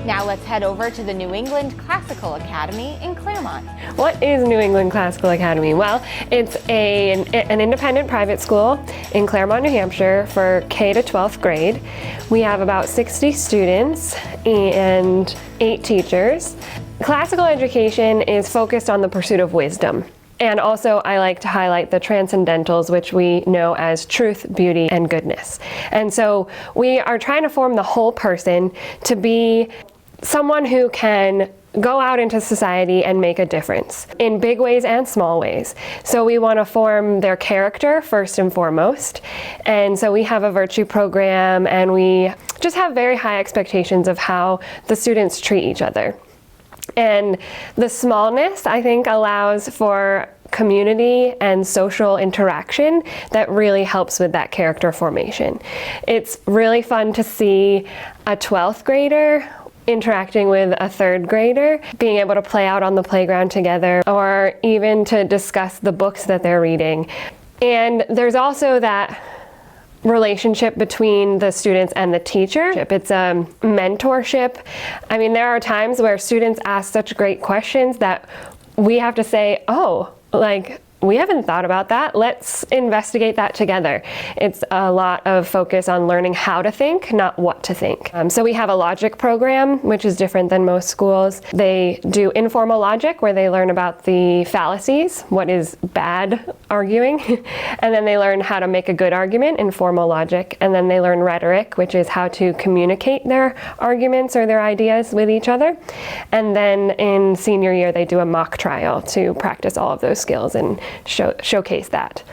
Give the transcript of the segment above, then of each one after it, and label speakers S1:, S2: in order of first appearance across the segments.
S1: Now let's head over to the New England Classical Academy in Claremont.
S2: What is New England Classical Academy? Well, it's an independent private school in Claremont, New Hampshire for K to 12th grade. We have about 60 students and 8 teachers. Classical education is focused on the pursuit of wisdom. And also, I like to highlight the transcendentals, which we know as truth, beauty, and goodness. And so we are trying to form the whole person to be someone who can go out into society and make a difference in big ways and small ways. So we want to form their character first and foremost. And so we have a virtue program, and we just have very high expectations of how the students treat each other. And the smallness, I think, allows for community and social interaction that really helps with that character formation. It's really fun to see a 12th grader interacting with a 3rd grader, being able to play out on the playground together, or even to discuss the books that they're reading. And there's also that relationship between the students and the teacher. It's a mentorship. I mean, there are times where students ask such great questions that we have to say, oh, like, we haven't thought about that. Let's investigate that together. It's a lot of focus on learning how to think, not what to think. So we have a logic program, which is different than most schools. They do informal logic, where they learn about the fallacies, what is bad arguing, and then they learn how to make a good argument in formal logic, and then they learn rhetoric, which is how to communicate their arguments or their ideas with each other. And then in senior year, they do a mock trial to practice all of those skills and showcase that.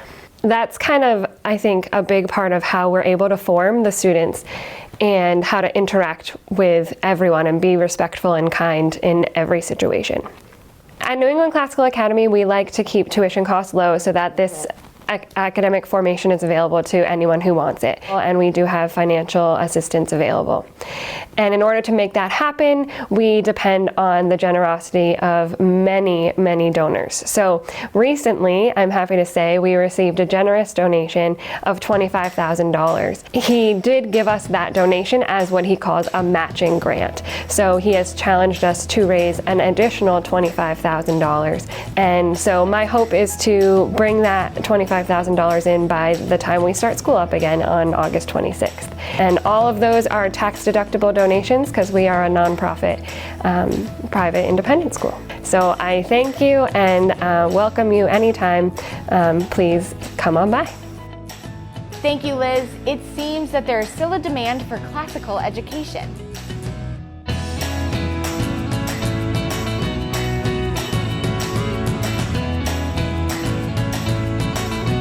S2: That's kind of, I think, a big part of how we're able to form the students and how to interact with everyone and be respectful and kind in every situation. At New England Classical Academy, we like to keep tuition costs low so that this academic formation is available to anyone who wants it. And we do have financial assistance available. And in order to make that happen, we depend on the generosity of many, many donors. So recently, I'm happy to say, we received a generous donation of $25,000. He did give us that donation as what he calls a matching grant. So he has challenged us to raise an additional $25,000. And so my hope is to bring that $25,000 in by the time we start school up again on August 26th. And all of those are tax-deductible donations because we are a nonprofit private independent school. So I thank you and welcome you anytime. Please come on by.
S1: Thank you, Liz. It seems that there is still a demand for classical education.